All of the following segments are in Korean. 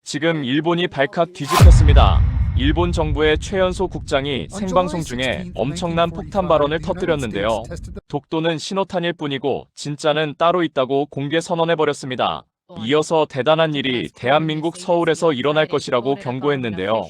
지금 일본이 발칵 뒤집혔습니다. 일본 정부의 최연소 국장이 생방송 중에 엄청난 폭탄 발언을 터뜨렸는데요. 독도는 신호탄일 뿐이고 진짜는 따로 있다고 공개 선언해버렸습니다. 이어서 대단한 일이 대한민국 서울에서 일어날 것이라고 경고했는데요.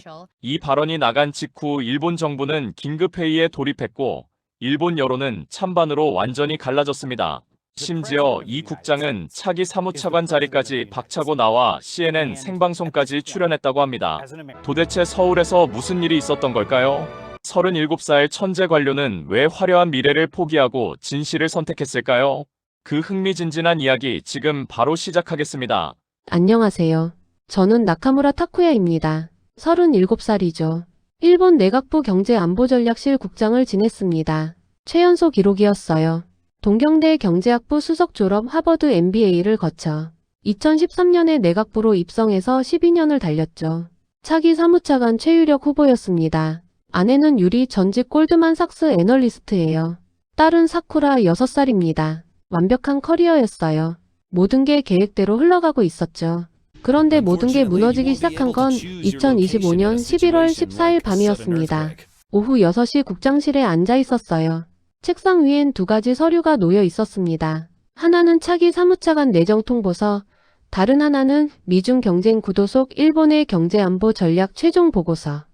이 발언이 나간 직후 일본 정부는 긴급회의에 돌입했고 일본 여론은 찬반으로 완전히 갈라졌습니다. 심지어 이 국장은 차기 사무차관 자리까지 박차고 나와 CNN 생방송까지 출연했다고 합니다. 도대체 서울에서 무슨 일이 있었던 걸까요? 37살 천재 관료는 왜 화려한 미래를 포기하고 진실을 선택했을까요? 그 흥미진진한 이야기 지금 바로 시작하겠습니다. 안녕하세요. 저는 나카무라 타쿠야입니다. 37살이죠. 일본 내각부 경제안보전략실 국장을 지냈습니다. 최연소 기록이었어요. 동경대 경제학부 수석 졸업 하버드 MBA를 거쳐 2013년에 내각부로 입성해서 12년을 달렸죠. 차기 사무차관 최유력 후보였습니다. 아내는 유리 전직 골드만삭스 애널리스트예요. 딸은 사쿠라 6살입니다. 완벽한 커리어였어요. 모든 게 계획대로 흘러가고 있었죠. 그런데 모든 게 무너지기 시작한 건 2025년 11월 14일 밤이었습니다. 오후 6시 국장실에 앉아 있었어요. 책상 위엔 두 가지 서류가 놓여 있었습니다. 하나는 차기 사무차관 내정통보서, 다른 하나는 미중 경쟁 구도 속 일본의 경제안보 전략 최종 보고서.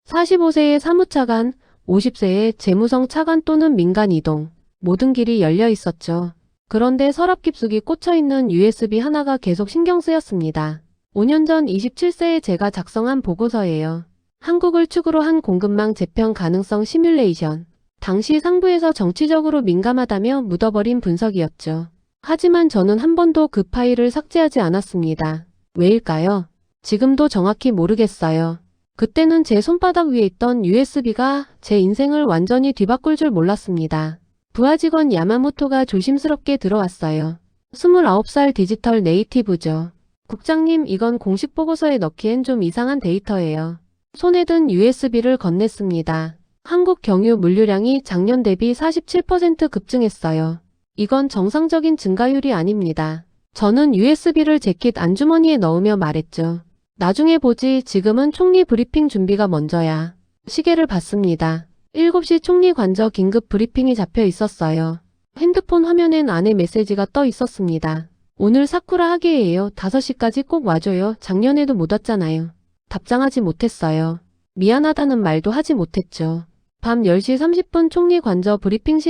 45세의 사무차관, 50세의 재무성 차관 또는 민간 이동, 모든 길이 열려 있었죠. 그런데 서랍 깊숙이 꽂혀있는 USB 하나가 계속 신경 쓰였습니다. 5년 전 27세의 제가 작성한 보고서예요. 한국을 축으로 한 공급망 재편 가능성 시뮬레이션. 당시 상부에서 정치적으로 민감하다며 묻어버린 분석이었죠. 하지만 저는 한 번도 그 파일을 삭제하지 않았습니다. 왜일까요? 지금도 정확히 모르겠어요. 그때는 제 손바닥 위에 있던 USB가 제 인생을 완전히 뒤바꿀 줄 몰랐습니다. 부하 직원 야마모토가 조심스럽게 들어왔어요. 29살 디지털 네이티브죠. 국장님, 이건 공식 보고서에 넣기엔 좀 이상한 데이터예요. 손에 든 USB를 건넸습니다. 한국 경유 물류량이 작년 대비 47% 급증했어요. 이건 정상적인 증가율이 아닙니다. 저는 USB를 재킷 안주머니에 넣으며 말했죠. 나중에 보지, 지금은 총리 브리핑 준비가 먼저야. 시계를 봤습니다. 7시 총리 관저 긴급 브리핑이 잡혀 있었어요. 핸드폰 화면엔 아내 메시지가 떠 있었습니다. 오늘 사쿠라 하계예요. 5시까지 꼭 와줘요. 작년에도 못 왔잖아요. 답장하지 못했어요. 미안하다는 말도 하지 못했죠. 밤 10시 30분 총리 관저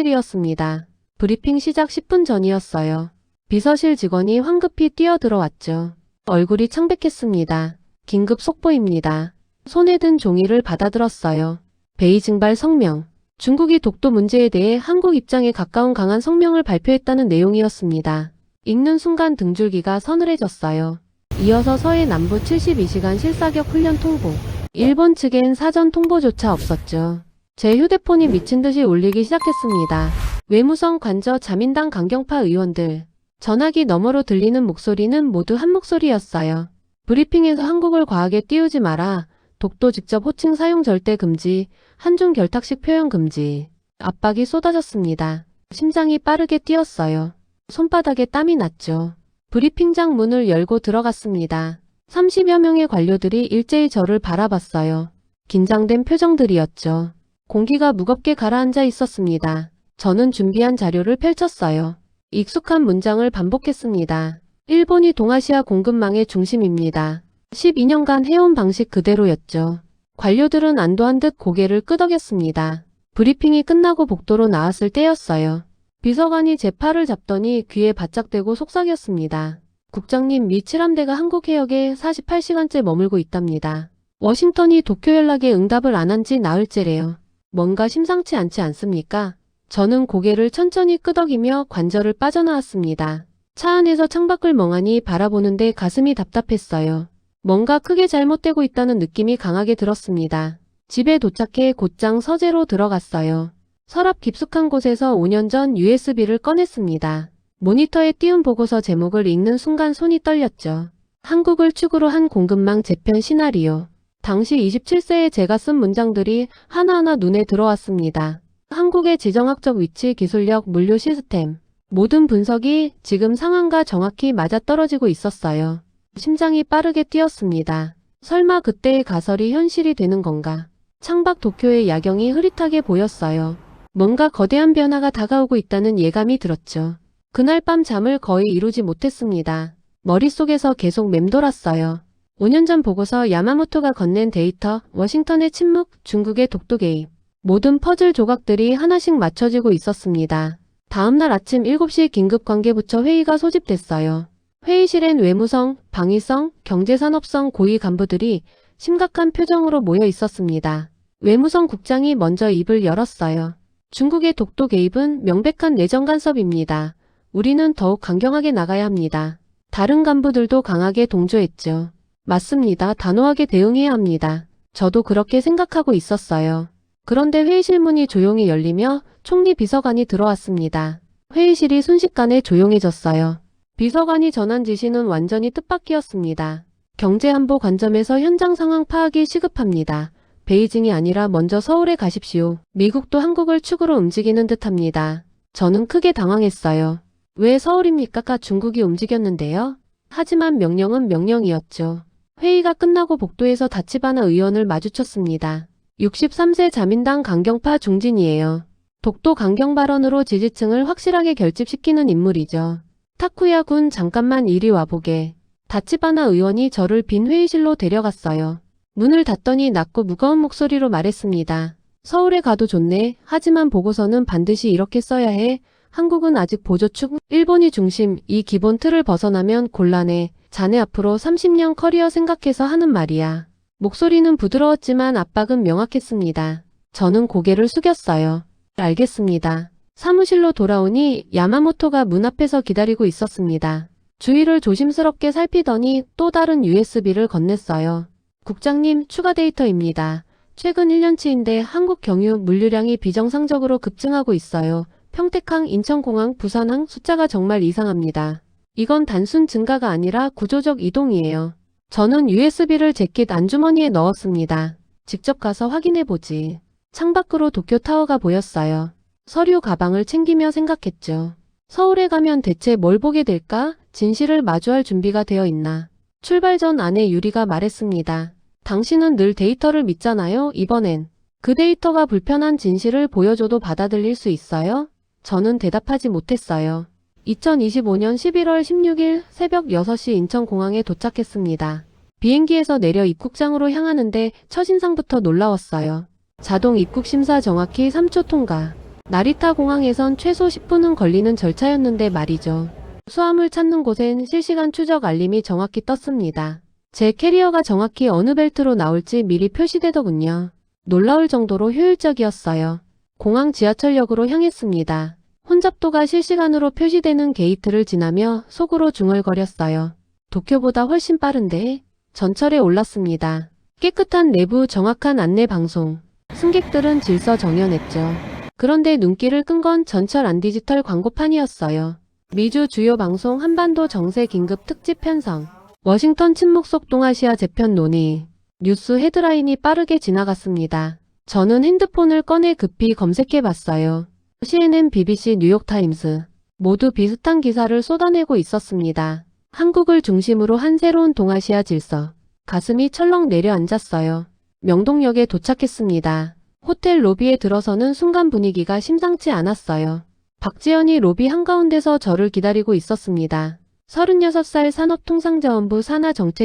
브리핑실이었습니다. 브리핑 시작 10분 전이었어요. 비서실 직원이 황급히 뛰어들어왔죠. 얼굴이 창백했습니다. 긴급 속보입니다. 손에 든 종이를 받아들었어요. 베이징발 성명. 중국이 독도 문제에 대해 한국 입장에 가까운 강한 성명을 발표했다는 내용이었습니다. 읽는 순간 등줄기가 서늘해졌어요. 이어서 서해 남부 72시간 실사격 훈련 통보. 일본 측엔 사전 통보조차 없었죠. 제 휴대폰이 미친 듯이 울리기 시작했습니다. 외무성 관저 자민당 강경파 의원들. 전화기 너머로 들리는 목소리는 모두 한 목소리였어요. 브리핑에서 한국을 과하게 띄우지 마라. 독도 직접 호칭 사용 절대 금지. 한중 결탁식 표현 금지. 압박이 쏟아졌습니다. 심장이 빠르게 뛰었어요. 손바닥에 땀이 났죠. 브리핑장 문을 열고 들어갔습니다. 30여 명의 관료들이 일제히 저를 바라봤어요. 긴장된 표정들이었죠. 공기가 무겁게 가라앉아 있었습니다. 저는 준비한 자료를 펼쳤어요. 익숙한 문장을 반복했습니다. 일본이 동아시아 공급망의 중심입니다. 12년간 해온 방식 그대로였죠. 관료들은 안도한 듯 고개를 끄덕였습니다. 브리핑이 끝나고 복도로 나왔을 때였어요. 비서관이 제 팔을 잡더니 귀에 바짝 대고 속삭였습니다. 국장님, 미 7함대가 한국 해역에 48시간째 머물고 있답니다. 워싱턴이 도쿄 연락에 응답을 안 한 지 나흘째래요. 뭔가 심상치 않지 않습니까? 저는 고개를 천천히 끄덕이며 관저를 빠져나왔습니다. 차 안에서 창밖을 멍하니 바라보는데 가슴이 답답했어요. 뭔가 크게 잘못되고 있다는 느낌이 강하게 들었습니다. 집에 도착해 곧장 서재로 들어갔어요. 서랍 깊숙한 곳에서 5년 전 USB를 꺼냈습니다. 모니터에 띄운 보고서 제목을 읽는 순간 손이 떨렸죠. 한국을 축으로 한 공급망 재편 시나리오. 당시 27세의 제가 쓴 문장들이 하나하나 눈에 들어왔습니다. 한국의 지정학적 위치, 기술력, 물류 시스템. 모든 분석이 지금 상황과 정확히 맞아떨어지고 있었어요. 심장이 빠르게 뛰었습니다. 설마 그때의 가설이 현실이 되는 건가? 창밖 도쿄의 야경이 흐릿하게 보였어요. 뭔가 거대한 변화가 다가오고 있다는 예감이 들었죠. 그날 밤 잠을 거의 이루지 못했습니다. 머릿속에서 계속 맴돌았어요. 5년 전 보고서 야마모토가 건넨 데이터, 워싱턴의 침묵, 중국의 독도 개입. 모든 퍼즐 조각들이 하나씩 맞춰지고 있었습니다. 다음날 아침 7시 긴급관계부처 회의가 소집됐어요. 회의실엔 외무성, 방위성, 경제산업성 고위 간부들이 심각한 표정으로 모여 있었습니다. 외무성 국장이 먼저 입을 열었어요. 중국의 독도 개입은 명백한 내정 간섭입니다. 우리는 더욱 강경하게 나가야 합니다. 다른 간부들도 강하게 동조했죠. 맞습니다. 단호하게 대응해야 합니다. 저도 그렇게 생각하고 있었어요. 그런데 회의실 문이 조용히 열리며 총리 비서관이 들어왔습니다. 회의실이 순식간에 조용해졌어요. 비서관이 전한 지시는 완전히 뜻밖이었습니다. 경제안보 관점에서 현장 상황 파악이 시급합니다. 베이징이 아니라 먼저 서울에 가십시오. 미국도 한국을 축으로 움직이는 듯합니다. 저는 크게 당황했어요. 왜 서울입니까? 중국이 움직였는데요. 하지만 명령은 명령이었죠. 회의가 끝나고 복도에서 다치바나 의원을 마주쳤습니다. 63세 자민당 강경파 중진이에요. 독도 강경 발언으로 지지층을 확실하게 결집시키는 인물이죠. 타쿠야 군 잠깐만 이리 와보게. 다치바나 의원이 저를 빈 회의실로 데려갔어요. 문을 닫더니 낮고 무거운 목소리로 말했습니다. 서울에 가도 좋네. 하지만 보고서는 반드시 이렇게 써야 해. 한국은 아직 보조축, 일본이 중심, 이 기본 틀을 벗어나면 곤란해. 자네 앞으로 30년 커리어 생각해서 하는 말이야. 목소리는 부드러웠지만 압박은 명확했습니다. 저는 고개를 숙였어요. 알겠습니다. 사무실로 돌아오니 야마모토가 문 앞에서 기다리고 있었습니다. 주위를 조심스럽게 살피더니 또 다른 USB를 건넸어요. 국장님, 추가 데이터입니다. 최근 1년치인데 한국 경유 물류량이 비정상적으로 급증하고 있어요. 평택항, 인천공항, 부산항 숫자가 정말 이상합니다. 이건 단순 증가가 아니라 구조적 이동이에요. 저는 USB를 재킷 안주머니에 넣었습니다. 직접 가서 확인해보지. 창밖으로 도쿄타워가 보였어요. 서류 가방을 챙기며 생각했죠. 서울에 가면 대체 뭘 보게 될까? 진실을 마주할 준비가 되어 있나? 출발 전 아내 유리가 말했습니다. 당신은 늘 데이터를 믿잖아요. 이번엔 그 데이터가 불편한 진실을 보여줘도 받아들일 수 있어요? 저는 대답하지 못했어요. 2025년 11월 16일 새벽 6시 인천공항에 도착했습니다. 비행기에서 내려 입국장으로 향하는데 첫인상부터 놀라웠어요. 자동 입국 심사 정확히 3초 통과. 나리타 공항에선 최소 10분은 걸리는 절차였는데 말이죠. 수화물 찾는 곳엔 실시간 추적 알림이 정확히 떴습니다. 제 캐리어가 정확히 어느 벨트로 나올지 미리 표시되더군요. 놀라울 정도로 효율적이었어요. 공항 지하철역으로 향했습니다. 혼잡도가 실시간으로 표시되는 게이트를 지나며 속으로 중얼거렸어요. 도쿄보다 훨씬 빠른데? 전철에 올랐습니다. 깨끗한 내부 정확한 안내 방송. 승객들은 질서 정연했죠. 그런데 눈길을 끈 건 전철 안 디지털 광고판이었어요. 미주 주요 방송 한반도 정세 긴급 특집 편성. 워싱턴 침묵 속 동아시아 재편 논의. 뉴스 헤드라인이 빠르게 지나갔습니다. 저는 핸드폰을 꺼내 급히 검색해봤어요. CNN, BBC, 뉴욕타임스. 모두 비슷한 기사를 쏟아내고 있었습니다. 한국을 중심으로 한 새로운 동아시아 질서. 가슴이 철렁 내려앉았어요. 명동역에 도착했습니다. 호텔 로비에 들어서는 순간 분위기가 심상치 않았어요. 박지연이 로비 한가운데서 저를 기다리고 있었습니다. 36살 산업통상자원부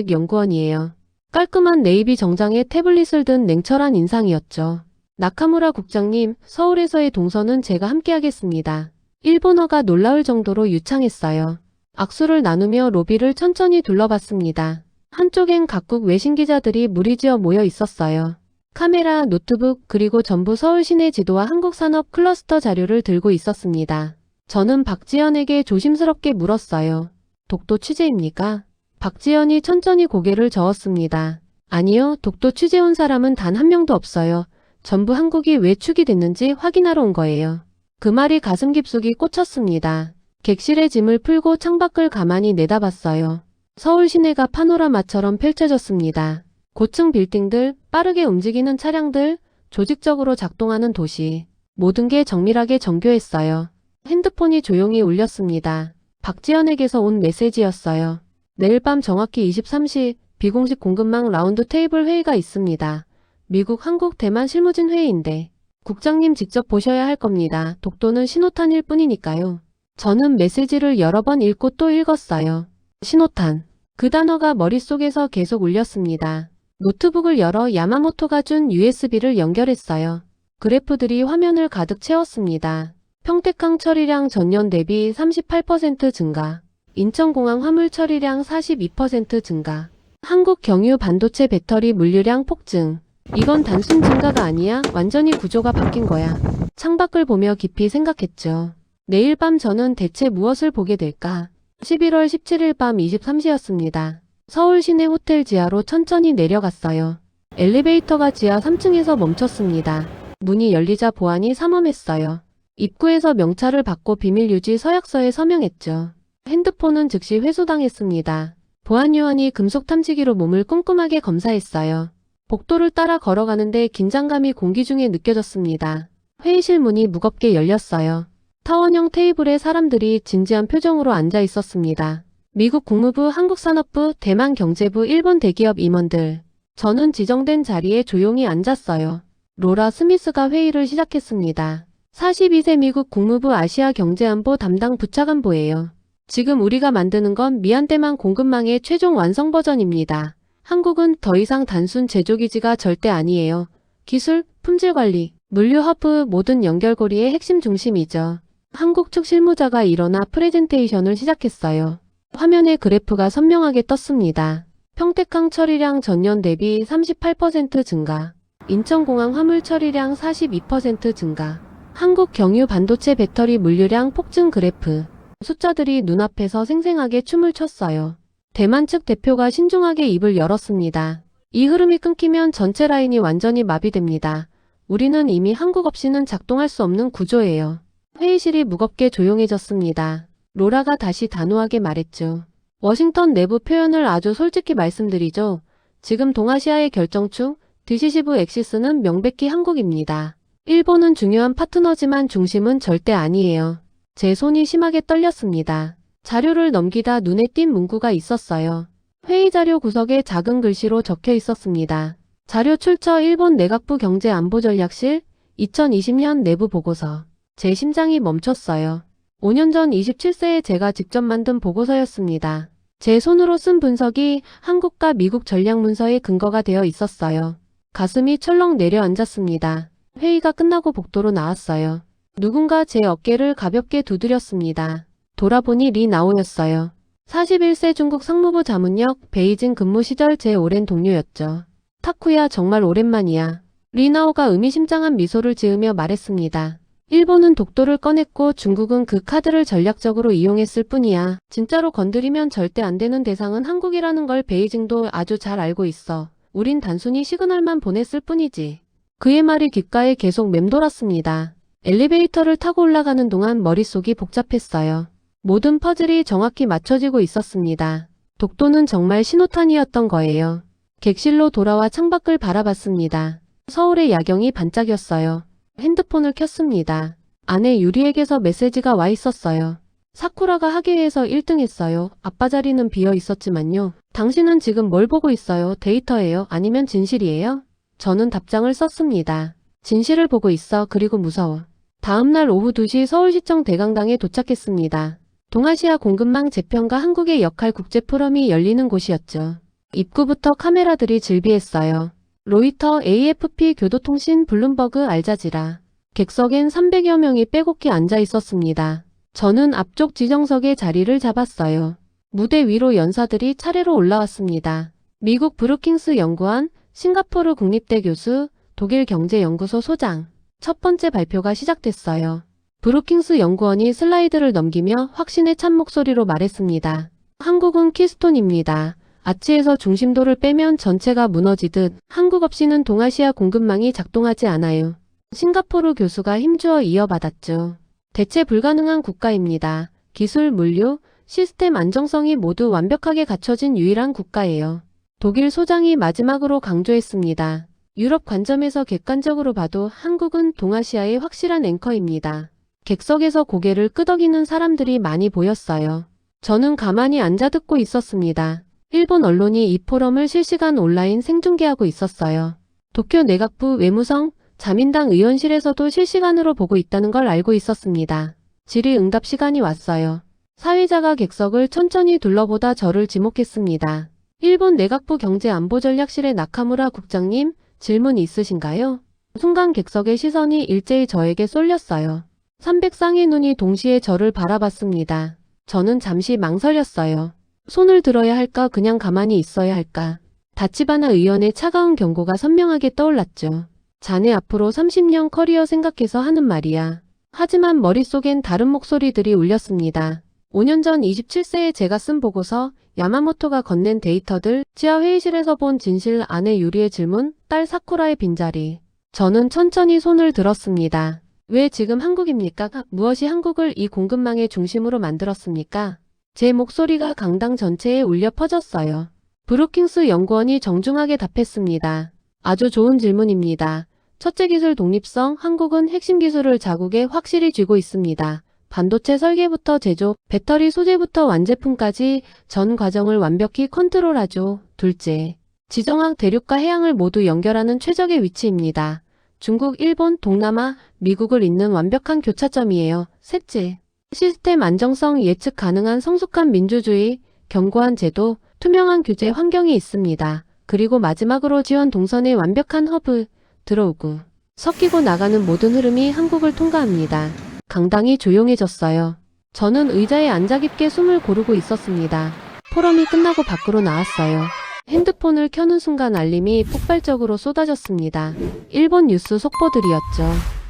산하정책연구원이에요. 깔끔한 네이비 정장에 태블릿을 든 냉철한 인상이었죠. 나카무라 국장님, 서울에서의 동선은 제가 함께하겠습니다. 일본어가 놀라울 정도로 유창했어요. 악수를 나누며 로비를 천천히 둘러봤습니다. 한쪽엔 각국 외신 기자들이 무리지어 모여 있었어요. 카메라, 노트북, 그리고 전부 서울 시내 지도와 한국 산업 클러스터 자료를 들고 있었습니다. 저는 박지연에게 조심스럽게 물었어요. 독도 취재입니까? 박지연이 천천히 고개를 저었습니다. 아니요, 독도 취재 온 사람은 단 한 명도 없어요. 전부 한국이 왜 축이 됐는지 확인하러 온 거예요. 그 말이 가슴 깊숙이 꽂혔습니다. 객실의 짐을 풀고 창밖을 가만히 내다봤어요. 서울 시내가 파노라마처럼 펼쳐졌습니다. 고층 빌딩들, 빠르게 움직이는 차량들, 조직적으로 작동하는 도시. 모든 게 정밀하게 정교했어요. 핸드폰이 조용히 울렸습니다. 박지연에게서 온 메시지였어요. 내일 밤 정확히 23시 비공식 공급망 라운드 테이블 회의가 있습니다. 미국, 한국, 대만 실무진 회의인데 국장님 직접 보셔야 할 겁니다. 독도는 신호탄일 뿐이니까요. 저는 메시지를 여러 번 읽고 또 읽었어요. 신호탄. 그 단어가 머릿속에서 계속 울렸습니다. 노트북을 열어 야마모토가 준 USB를 연결했어요. 그래프들이 화면을 가득 채웠습니다. 평택항 처리량 전년 대비 38% 증가. 인천공항 화물 처리량 42% 증가. 한국 경유 반도체 배터리 물류량 폭증. 이건 단순 증가가 아니야. 완전히 구조가 바뀐 거야. 창밖을 보며 깊이 생각했죠. 내일 밤 저는 대체 무엇을 보게 될까? 11월 17일 밤 23시였습니다. 서울 시내 호텔 지하로 천천히 내려갔어요. 엘리베이터가 지하 3층에서 멈췄습니다. 문이 열리자 보안이 삼엄했어요. 입구에서 명찰을 받고 비밀유지 서약서에 서명했죠. 핸드폰은 즉시 회수당했습니다. 보안요원이 금속 탐지기로 몸을 꼼꼼하게 검사했어요. 복도를 따라 걸어가는데 긴장감이 공기 중에 느껴졌습니다. 회의실 문이 무겁게 열렸어요. 타원형 테이블에 사람들이 진지한 표정으로 앉아 있었습니다. 미국 국무부, 한국산업부, 대만 경제부, 일본 대기업 임원들. 저는 지정된 자리에 조용히 앉았어요. 로라 스미스가 회의를 시작했습니다. 42세 미국 국무부 아시아 경제안보 담당 부차관보예요. 지금 우리가 만드는 건 미얀대만 공급망의 최종 완성 버전입니다. 한국은 더 이상 단순 제조기지가 절대 아니에요. 기술, 품질 관리, 물류 허브 모든 연결고리의 핵심 중심이죠. 한국 측 실무자가 일어나 프레젠테이션을 시작했어요. 화면에 그래프가 선명하게 떴습니다. 평택항 처리량 전년 대비 38% 증가. 인천공항 화물 처리량 42% 증가. 한국 경유 반도체 배터리 물류량 폭증 그래프. 숫자들이 눈앞에서 생생하게 춤을 췄어요. 대만 측 대표가 신중하게 입을 열었습니다. 이 흐름이 끊기면 전체 라인이 완전히 마비됩니다. 우리는 이미 한국 없이는 작동할 수 없는 구조예요. 회의실이 무겁게 조용해졌습니다. 로라가 다시 단호하게 말했죠. 워싱턴 내부 표현을 아주 솔직히 말씀드리죠. 지금 동아시아의 결정축, 디시시브 엑시스는 명백히 한국입니다. 일본은 중요한 파트너지만 중심은 절대 아니에요. 제 손이 심하게 떨렸습니다. 자료를 넘기다 눈에 띈 문구가 있었어요. 회의 자료 구석에 작은 글씨로 적혀 있었습니다. 자료 출처 일본 내각부 경제안보전략실 2020년 내부 보고서. 제 심장이 멈췄어요. 5년 전 27세에 제가 직접 만든 보고서였습니다. 제 손으로 쓴 분석이 한국과 미국 전략 문서의 근거가 되어 있었어요. 가슴이 철렁 내려앉았습니다. 회의가 끝나고 복도로 나왔어요. 누군가 제 어깨를 가볍게 두드렸습니다. 돌아보니 리 나오였어요. 41세 중국 상무부 자문역 베이징 근무 시절 제 오랜 동료였죠. 타쿠야 정말 오랜만이야. 리나오가 의미심장한 미소를 지으며 말했습니다. 일본은 독도를 꺼냈고 중국은 그 카드를 전략적으로 이용했을 뿐이야. 진짜로 건드리면 절대 안 되는 대상은 한국이라는 걸 베이징도 아주 잘 알고 있어. 우린 단순히 시그널만 보냈을 뿐이지. 그의 말이 귓가에 계속 맴돌았습니다. 엘리베이터를 타고 올라가는 동안 머릿속이 복잡했어요. 모든 퍼즐이 정확히 맞춰지고 있었습니다. 독도는 정말 신호탄이었던 거예요. 객실로 돌아와 창밖을 바라봤습니다. 서울의 야경이 반짝였어요. 핸드폰을 켰습니다. 아내 유리에게서 메시지가 와 있었어요. 사쿠라가 학예회에서 1등 했어요. 아빠 자리는 비어 있었지만요. 당신은 지금 뭘 보고 있어요? 데이터예요? 아니면 진실이에요? 저는 답장을 썼습니다. 진실을 보고 있어. 그리고 무서워. 다음날 오후 2시 서울시청 대강당에 도착했습니다. 동아시아 공급망 재편과 한국의 역할 국제 포럼이 열리는 곳이었죠. 입구부터 카메라들이 즐비했어요. 로이터, AFP, 교도통신, 블룸버그, 알자지라. 객석엔 300여 명이 빼곡히 앉아 있었습니다. 저는 앞쪽 지정석에 자리를 잡았어요. 무대 위로 연사들이 차례로 올라왔습니다. 미국 브루킹스 연구원, 싱가포르 국립대 교수, 독일 경제연구소 소장. 첫 번째 발표가 시작됐어요. 브루킹스 연구원이 슬라이드를 넘기며 확신에 찬 목소리로 말했습니다. 한국은 키스톤입니다. 아치에서 중심도를 빼면 전체가 무너지듯 한국 없이는 동아시아 공급망이 작동하지 않아요. 싱가포르 교수가 힘주어 이어받았죠. 대체 불가능한 국가입니다. 기술, 물류, 시스템 안정성이 모두 완벽하게 갖춰진 유일한 국가예요. 독일 소장이 마지막으로 강조했습니다. 유럽 관점에서 객관적으로 봐도 한국은 동아시아의 확실한 앵커입니다. 객석에서 고개를 끄덕이는 사람들이 많이 보였어요. 저는 가만히 앉아 듣고 있었습니다. 일본 언론이 이 포럼을 실시간 온라인 생중계하고 있었어요. 도쿄 내각부 외무성 자민당 의원실에서도 실시간으로 보고 있다는 걸 알고 있었습니다. 질의응답 시간이 왔어요. 사회자가 객석을 천천히 둘러보다 저를 지목했습니다. 일본 내각부 경제안보전략실의 나카무라 국장님, 질문 있으신가요? 순간 객석의 시선이 일제히 저에게 쏠렸어요. 300쌍의 눈이 동시에 저를 바라봤습니다. 저는 잠시 망설였어요. 손을 들어야 할까 그냥 가만히 있어야 할까. 다치바나 의원의 차가운 경고가 선명하게 떠올랐죠. 자네 앞으로 30년 커리어 생각해서 하는 말이야. 하지만 머릿속엔 다른 목소리들이 울렸습니다. 5년 전 27세에 제가 쓴 보고서, 야마모토가 건넨 데이터들, 지하 회의실에서 본 진실, 아내 유리의 질문, 딸 사쿠라의 빈자리. 저는 천천히 손을 들었습니다. 왜 지금 한국입니까? 무엇이 한국을 이 공급망의 중심으로 만들었습니까? 제 목소리가 강당 전체에 울려 퍼졌어요. 브루킹스 연구원이 정중하게 답했습니다. 아주 좋은 질문입니다. 첫째 기술 독립성, 한국은 핵심 기술을 자국에 확실히 쥐고 있습니다. 반도체 설계부터 제조, 배터리 소재부터 완제품까지 전 과정을 완벽히 컨트롤하죠. 둘째, 지정학 대륙과 해양을 모두 연결하는 최적의 위치입니다. 중국, 일본, 동남아, 미국을 잇는 완벽한 교차점이에요. 셋째, 시스템 안정성, 예측 가능한 성숙한 민주주의, 견고한 제도, 투명한 규제 환경이 있습니다. 그리고 마지막으로 지원 동선의 완벽한 허브, 들어오고 섞이고 나가는 모든 흐름이 한국을 통과합니다. 강당이 조용해졌어요. 저는 의자에 앉아 깊게 숨을 고르고 있었습니다. 포럼이 끝나고 밖으로 나왔어요. 핸드폰을 켜는 순간 알림이 폭발적으로 쏟아졌습니다. 일본 뉴스 속보들이었죠.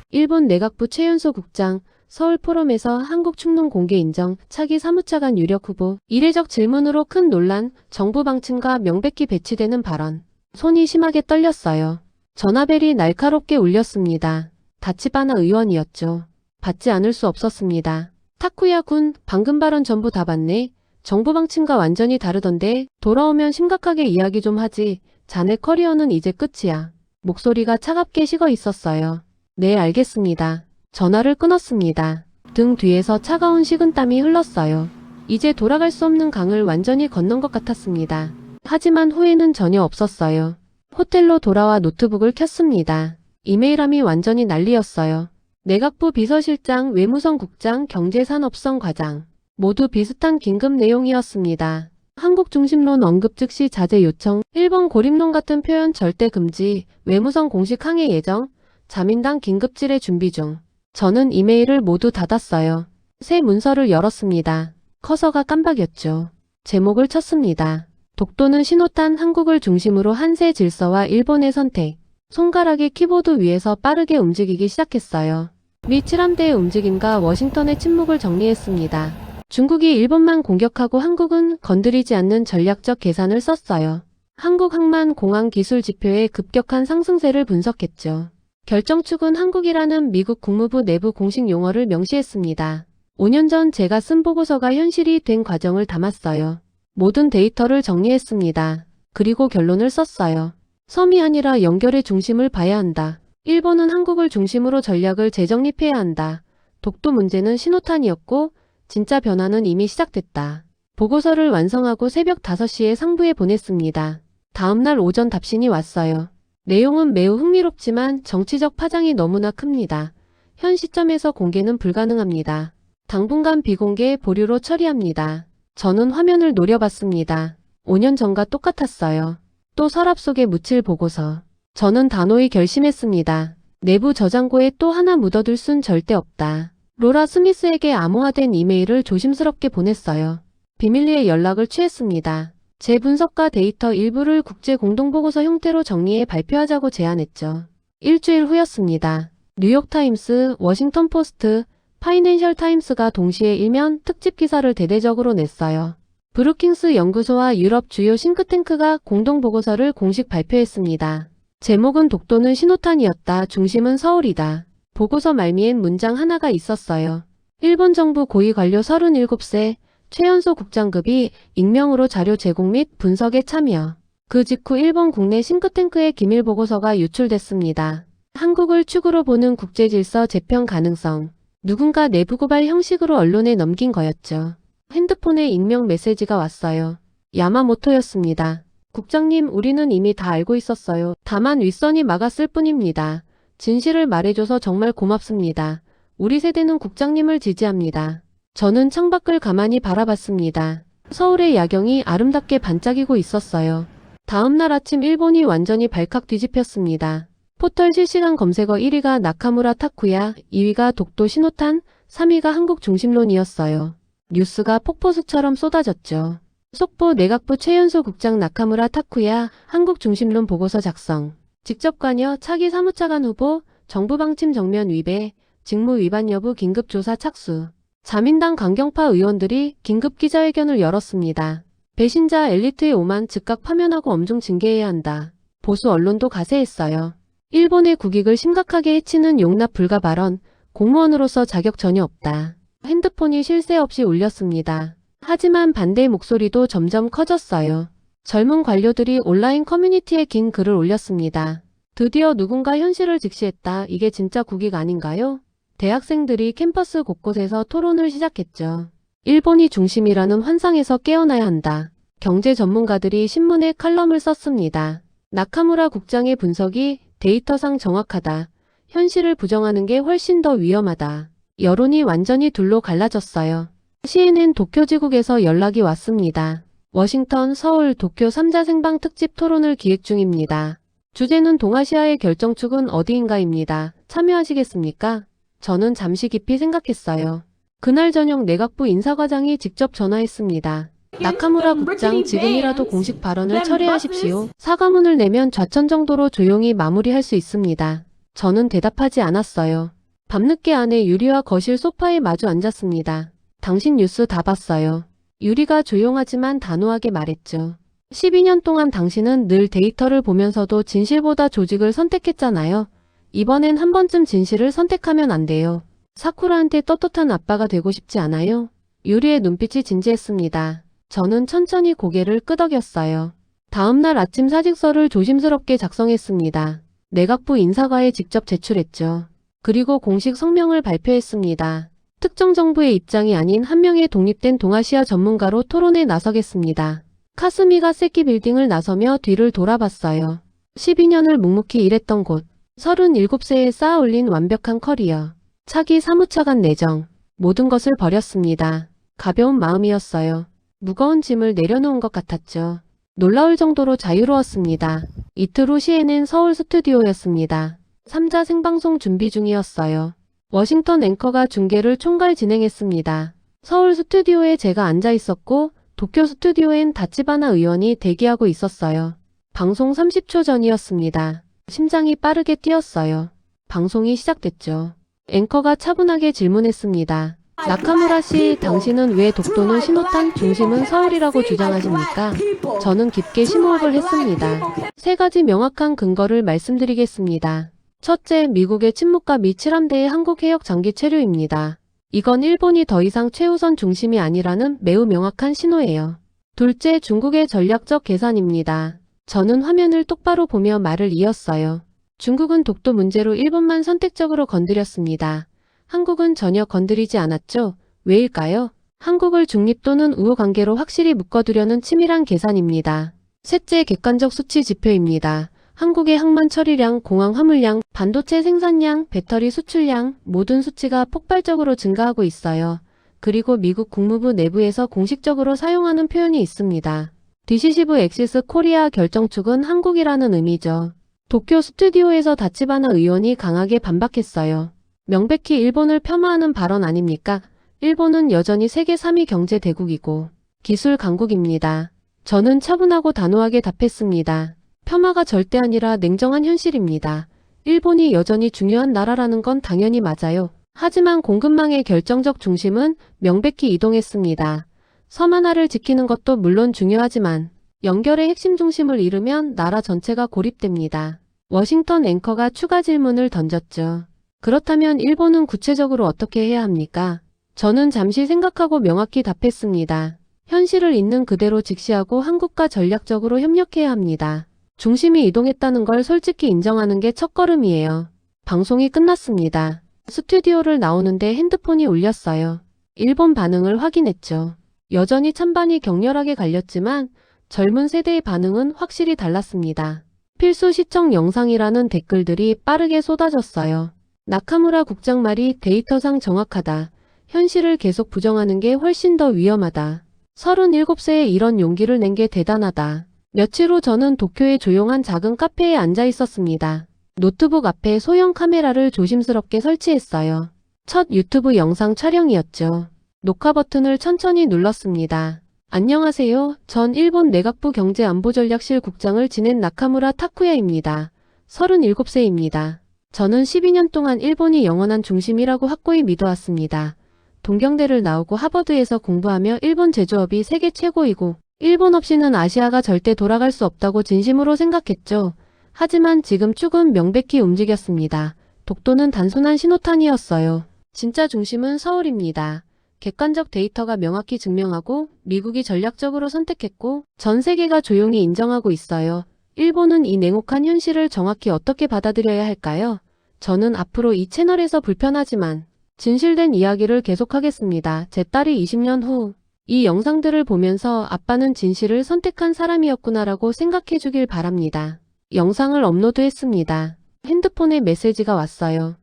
일본 내각부 최연소 국장, 서울 포럼에서 한국 축농 공개 인정, 차기 사무차관 유력 후보, 이례적 질문으로 큰 논란, 정부 방침과 명백히 배치되는 발언. 손이 심하게 떨렸어요. 전화벨이 날카롭게 울렸습니다. 다치바나 의원이었죠. 받지 않을 수 없었습니다. 타쿠야 군, 방금 발언 전부 다 받네. 정부 방침과 완전히 다르던데 돌아오면 심각하게 이야기 좀 하지. 자네 커리어는 이제 끝이야. 목소리가 차갑게 식어 있었어요. 네, 알겠습니다. 전화를 끊었습니다. 등 뒤에서 차가운 식은땀이 흘렀어요. 이제 돌아갈 수 없는 강을 완전히 건넌 것 같았습니다. 하지만 후회는 전혀 없었어요. 호텔로 돌아와 노트북을 켰습니다. 이메일함이 완전히 난리였어요. 내각부 비서실장, 외무성 국장, 경제산업성 과장. 모두 비슷한 긴급 내용이었습니다. 한국 중심론 언급 즉시 자제 요청, 일본 고립론 같은 표현 절대 금지, 외무성 공식 항해 예정, 자민당 긴급질의 준비 중. 저는 이메일을 모두 닫았어요. 새 문서를 열었습니다. 커서가 깜박였죠. 제목을 쳤습니다. 독도는 신호탄 한국을 중심으로 한세 질서와 일본의 선택. 손가락이 키보드 위에서 빠르게 움직이기 시작했어요. 미 칠함대의 움직임과 워싱턴의 침묵을 정리했습니다. 중국이 일본만 공격하고 한국은 건드리지 않는 전략적 계산을 썼어요. 한국 항만 공항 기술 지표의 급격한 상승세를 분석했죠. 결정축은 한국이라는 미국 국무부 내부 공식 용어를 명시했습니다. 5년 전 제가 쓴 보고서가 현실이 된 과정을 담았어요. 모든 데이터를 정리했습니다. 그리고 결론을 썼어요. 섬이 아니라 연결의 중심을 봐야 한다. 일본은 한국을 중심으로 전략을 재정립해야 한다. 독도 문제는 신호탄이었고 진짜 변화는 이미 시작됐다. 보고서를 완성하고 새벽 5시에 상부에 보냈습니다. 다음날 오전 답신이 왔어요. 내용은 매우 흥미롭지만 정치적 파장이 너무나 큽니다. 현 시점에서 공개는 불가능합니다. 당분간 비공개 보류로 처리합니다. 저는 화면을 노려봤습니다. 5년 전과 똑같았어요. 또 서랍 속에 묻힐 보고서. 저는 단호히 결심했습니다. 내부 저장고에 또 하나 묻어둘 순 절대 없다. 로라 스미스에게 암호화된 이메일을 조심스럽게 보냈어요. 비밀리에 연락을 취했습니다. 제 분석과 데이터 일부를 국제 공동보고서 형태로 정리해 발표하자고 제안했죠. 일주일 후였습니다. 뉴욕타임스, 워싱턴포스트, 파이낸셜 타임스가 동시에 일면 특집 기사를 대대적으로 냈어요. 브루킹스 연구소와 유럽 주요 싱크탱크가 공동보고서를 공식 발표했습니다. 제목은 독도는 신호탄이었다. 중심은 서울이다. 보고서 말미엔 문장 하나가 있었어요. 일본 정부 고위 관료 37세, 최연소 국장급이 익명으로 자료 제공 및 분석에 참여. 그 직후 일본 국내 싱크탱크의 기밀 보고서가 유출됐습니다. 한국을 축으로 보는 국제질서 재편 가능성. 누군가 내부 고발 형식으로 언론에 넘긴 거였죠. 핸드폰에 익명 메시지가 왔어요. 야마모토였습니다. 국장님, 우리는 이미 다 알고 있었어요. 다만 윗선이 막았을 뿐입니다. 진실을 말해줘서 정말 고맙습니다. 우리 세대는 국장님을 지지합니다. 저는 창밖을 가만히 바라봤습니다. 서울의 야경이 아름답게 반짝이고 있었어요. 다음날 아침 일본이 완전히 발칵 뒤집혔습니다. 포털 실시간 검색어 1위가 나카무라 타쿠야, 2위가 독도 신호탄, 3위가 한국중심론이었어요. 뉴스가 폭포수처럼 쏟아졌죠. 속보 내각부 최연소 국장 나카무라 타쿠야, 한국중심론 보고서 작성. 직접 관여 차기 사무차관 후보, 정부 방침 정면 위배, 직무 위반 여부 긴급조사 착수. 자민당 강경파 의원들이 긴급 기자회견을 열었습니다. 배신자 엘리트의 오만 즉각 파면하고 엄중 징계해야 한다. 보수 언론도 가세했어요. 일본의 국익을 심각하게 해치는 용납 불가 발언, 공무원으로서 자격 전혀 없다. 핸드폰이 쉴 새 없이 울렸습니다. 하지만 반대의 목소리도 점점 커졌어요. 젊은 관료들이 온라인 커뮤니티에 긴 글을 올렸습니다. 드디어 누군가 현실을 직시했다. 이게 진짜 국익 아닌가요? 대학생들이 캠퍼스 곳곳에서 토론을 시작했죠. 일본이 중심이라는 환상에서 깨어나야 한다. 경제 전문가들이 신문에 칼럼을 썼습니다. 나카무라 국장의 분석이 데이터상 정확하다. 현실을 부정하는 게 훨씬 더 위험하다. 여론이 완전히 둘로 갈라졌어요. CNN 도쿄지국에서 연락이 왔습니다. 워싱턴, 서울, 도쿄 3자 생방 특집 토론을 기획 중입니다. 주제는 동아시아의 결정축은 어디인가입니다. 참여하시겠습니까? 저는 잠시 깊이 생각했어요. 그날 저녁 내각부 인사과장이 직접 전화했습니다. 나카무라 국장, 지금이라도 공식 발언을 철회하십시오. 사과문을 내면 좌천 정도로 조용히 마무리할 수 있습니다. 저는 대답하지 않았어요. 밤늦게 아내 유리와 거실 소파에 마주 앉았습니다. 당신 뉴스 다 봤어요. 유리가 조용하지만 단호하게 말했죠. 12년 동안 당신은 늘 데이터를 보면서도 진실보다 조직을 선택했잖아요. 이번엔 한 번쯤 진실을 선택하면 안 돼요. 사쿠라한테 떳떳한 아빠가 되고 싶지 않아요? 유리의 눈빛이 진지했습니다. 저는 천천히 고개를 끄덕였어요. 다음날 아침 사직서를 조심스럽게 작성했습니다. 내각부 인사과에 직접 제출했죠. 그리고 공식 성명을 발표했습니다. 특정 정부의 입장이 아닌 한 명의 독립된 동아시아 전문가로 토론에 나서겠습니다. 카스미가 세키 빌딩을 나서며 뒤를 돌아봤어요. 12년을 묵묵히 일했던 곳. 37세에 쌓아 올린 완벽한 커리어. 차기 사무차관 내정. 모든 것을 버렸습니다. 가벼운 마음이었어요. 무거운 짐을 내려놓은 것 같았죠. 놀라울 정도로 자유로웠습니다. 이틀 후 CNN 서울 스튜디오였습니다. 3자 생방송 준비 중이었어요. 워싱턴 앵커가 중계를 총괄 진행했습니다. 서울 스튜디오에 제가 앉아 있었고 도쿄 스튜디오엔 다치바나 의원이 대기하고 있었어요. 방송 30초 전이었습니다. 심장이 빠르게 뛰었어요. 방송이 시작됐죠. 앵커가 차분하게 질문했습니다. 나카무라 씨, 당신은 왜 독도는 신호탄, 중심은 서울이라고 주장하십니까? 저는 깊게 심호흡을 했습니다. 세 가지 명확한 근거를 말씀드리겠습니다. 첫째, 미국의 침묵과 미 칠함대의 한국 해역 장기 체류입니다. 이건 일본이 더 이상 최우선 중심이 아니라는 매우 명확한 신호예요. 둘째, 중국의 전략적 계산입니다. 저는 화면을 똑바로 보며 말을 이었어요. 중국은 독도 문제로 일본만 선택적으로 건드렸습니다. 한국은 전혀 건드리지 않았죠? 왜일까요? 한국을 중립 또는 우호 관계로 확실히 묶어두려는 치밀한 계산입니다. 셋째, 객관적 수치 지표입니다. 한국의 항만 처리량, 공항 화물량, 반도체 생산량, 배터리 수출량, 모든 수치가 폭발적으로 증가하고 있어요. 그리고 미국 국무부 내부에서 공식적으로 사용하는 표현이 있습니다. 디시시브 엑시스 코리아 결정축은 한국이라는 의미죠. 도쿄 스튜디오에서 다치바나 의원이 강하게 반박했어요. 명백히 일본을 폄하하는 발언 아닙니까? 일본은 여전히 세계 3위 경제 대국이고 기술 강국입니다. 저는 차분하고 단호하게 답했습니다. 폄하가 절대 아니라 냉정한 현실입니다. 일본이 여전히 중요한 나라라는 건 당연히 맞아요. 하지만 공급망의 결정적 중심은 명백히 이동했습니다. 섬 하나를 지키는 것도 물론 중요하지만 연결의 핵심 중심을 잃으면 나라 전체가 고립됩니다. 워싱턴 앵커가 추가 질문을 던졌죠. 그렇다면 일본은 구체적으로 어떻게 해야 합니까? 저는 잠시 생각하고 명확히 답했습니다. 현실을 있는 그대로 직시하고 한국과 전략적으로 협력해야 합니다. 중심이 이동했다는 걸 솔직히 인정하는 게 첫걸음이에요. 방송이 끝났습니다. 스튜디오를 나오는데 핸드폰이 울렸어요. 일본 반응을 확인했죠. 여전히 찬반이 격렬하게 갈렸지만 젊은 세대의 반응은 확실히 달랐습니다. 필수 시청 영상이라는 댓글들이 빠르게 쏟아졌어요. 나카무라 국장 말이 데이터상 정확하다. 현실을 계속 부정하는 게 훨씬 더 위험하다. 37세에 이런 용기를 낸 게 대단하다. 며칠 후 저는 도쿄의 조용한 작은 카페에 앉아 있었습니다. 노트북 앞에 소형 카메라를 조심스럽게 설치했어요. 첫 유튜브 영상 촬영이었죠. 녹화 버튼을 천천히 눌렀습니다. 안녕하세요. 전 일본 내각부 경제안보전략실 국장을 지낸 나카무라 타쿠야입니다. 37세입니다. 저는 12년 동안 일본이 영원한 중심이라고 확고히 믿어왔습니다. 동경대를 나오고 하버드에서 공부하며 일본 제조업이 세계 최고이고 일본 없이는 아시아가 절대 돌아갈 수 없다고 진심으로 생각했죠. 하지만 지금 축은 명백히 움직였습니다. 독도는 단순한 신호탄이었어요. 진짜 중심은 서울입니다. 객관적 데이터가 명확히 증명하고 미국이 전략적으로 선택했고 전 세계가 조용히 인정하고 있어요. 일본은 이 냉혹한 현실을 정확히 어떻게 받아들여야 할까요? 저는 앞으로 이 채널에서 불편하지만 진실된 이야기를 계속하겠습니다. 제 딸이 20년 후 이 영상들을 보면서 아빠는 진실을 선택한 사람이었구나라고 생각해 주길 바랍니다. 영상을 업로드했습니다. 핸드폰에 메시지가 왔어요.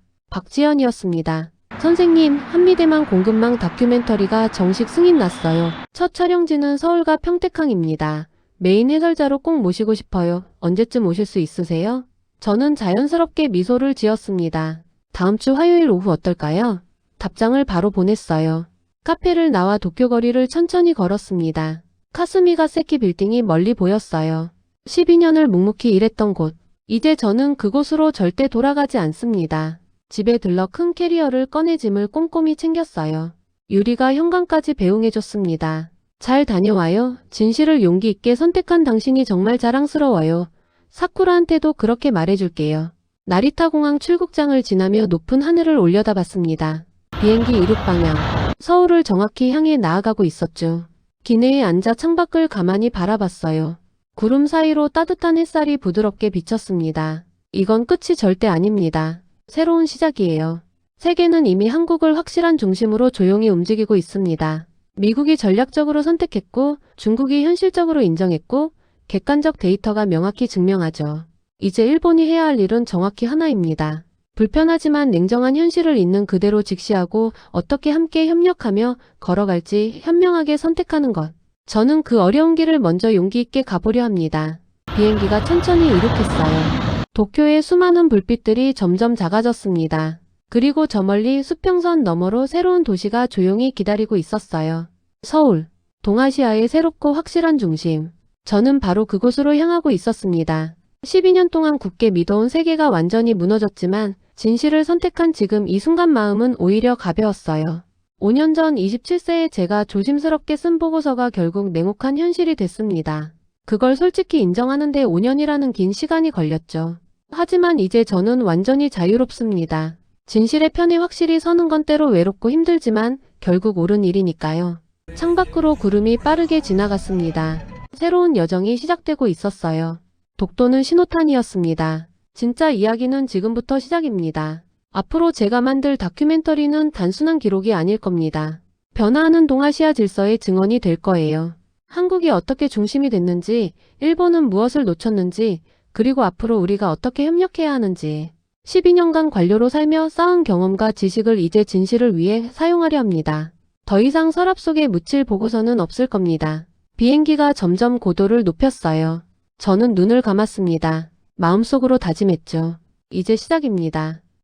박지연이었습니다. 선생님, 한미대만 공급망 다큐멘터리가 정식 승인 났어요. 첫 촬영지는 서울과 평택항입니다. 메인 해설자로 꼭 모시고 싶어요. 언제쯤 오실 수 있으세요? 저는 자연스럽게 미소를 지었습니다. 다음 주 화요일 오후 어떨까요? 답장을 바로 보냈어요. 카페를 나와 도쿄 거리를 천천히 걸었습니다. 카스미가세키 빌딩이 멀리 보였어요. 12년을 묵묵히 일했던 곳. 이제 저는 그곳으로 절대 돌아가지 않습니다. 집에 들러 큰 캐리어를 꺼내 짐을 꼼꼼히 챙겼어요. 유리가 현관까지 배웅해줬습니다. 잘 다녀와요. 진실을 용기 있게 선택한 당신이 정말 자랑스러워요. 사쿠라한테도 그렇게 말해줄게요. 나리타 공항 출국장을 지나며 높은 하늘을 올려다봤습니다. 비행기 이륙 방향. 서울을 정확히 향해 나아가고 있었죠. 기내에 앉아 창밖을 가만히 바라봤어요. 구름 사이로 따뜻한 햇살이 부드럽게 비쳤습니다. 이건 끝이 절대 아닙니다. 새로운 시작이에요. 세계는 이미 한국을 확실한 중심으로 조용히 움직이고 있습니다. 미국이 전략적으로 선택했고 중국이 현실적으로 인정했고 객관적 데이터가 명확히 증명하죠. 이제 일본이 해야 할 일은 정확히 하나입니다. 불편하지만 냉정한 현실을 있는 그대로 직시하고 어떻게 함께 협력하며 걸어갈지 현명하게 선택하는 것. 저는 그 어려운 길을 먼저 용기 있게 가보려 합니다. 비행기가 천천히 이륙했어요. 도쿄의 수많은 불빛들이 점점 작아졌습니다. 그리고 저 멀리 수평선 너머로 새로운 도시가 조용히 기다리고 있었어요. 서울, 동아시아의 새롭고 확실한 중심. 저는 바로 그곳으로 향하고 있었습니다. 12년 동안 굳게 믿어온 세계가 완전히 무너졌지만 진실을 선택한 지금 이 순간 마음은 오히려 가벼웠어요. 5년 전 27세의 제가 조심스럽게 쓴 보고서가 결국 냉혹한 현실이 됐습니다. 그걸 솔직히 인정하는데 5년이라는 긴 시간이 걸렸죠. 하지만 이제 저는 완전히 자유롭습니다. 진실의 편에 확실히 서는 건 때로 외롭고 힘들지만 결국 옳은 일이니까요. 창밖으로 구름이 빠르게 지나갔습니다. 새로운 여정이 시작되고 있었어요. 독도는 신호탄이었습니다. 진짜 이야기는 지금부터 시작입니다. 앞으로 제가 만들 다큐멘터리는 단순한 기록이 아닐 겁니다. 변화하는 동아시아 질서의 증언이 될 거예요. 한국이 어떻게 중심이 됐는지, 일본은 무엇을 놓쳤는지, 그리고 앞으로 우리가 어떻게 협력해야 하는지. 12년간 관료로 살며 쌓은 경험과 지식을 이제 진실을 위해 사용하려 합니다. 더 이상 서랍 속에 묻힐 보고서는 없을 겁니다. 비행기가 점점 고도를 높였어요. 저는 눈을 감았습니다. 마음속으로 다짐했죠. 이제 시작입니다.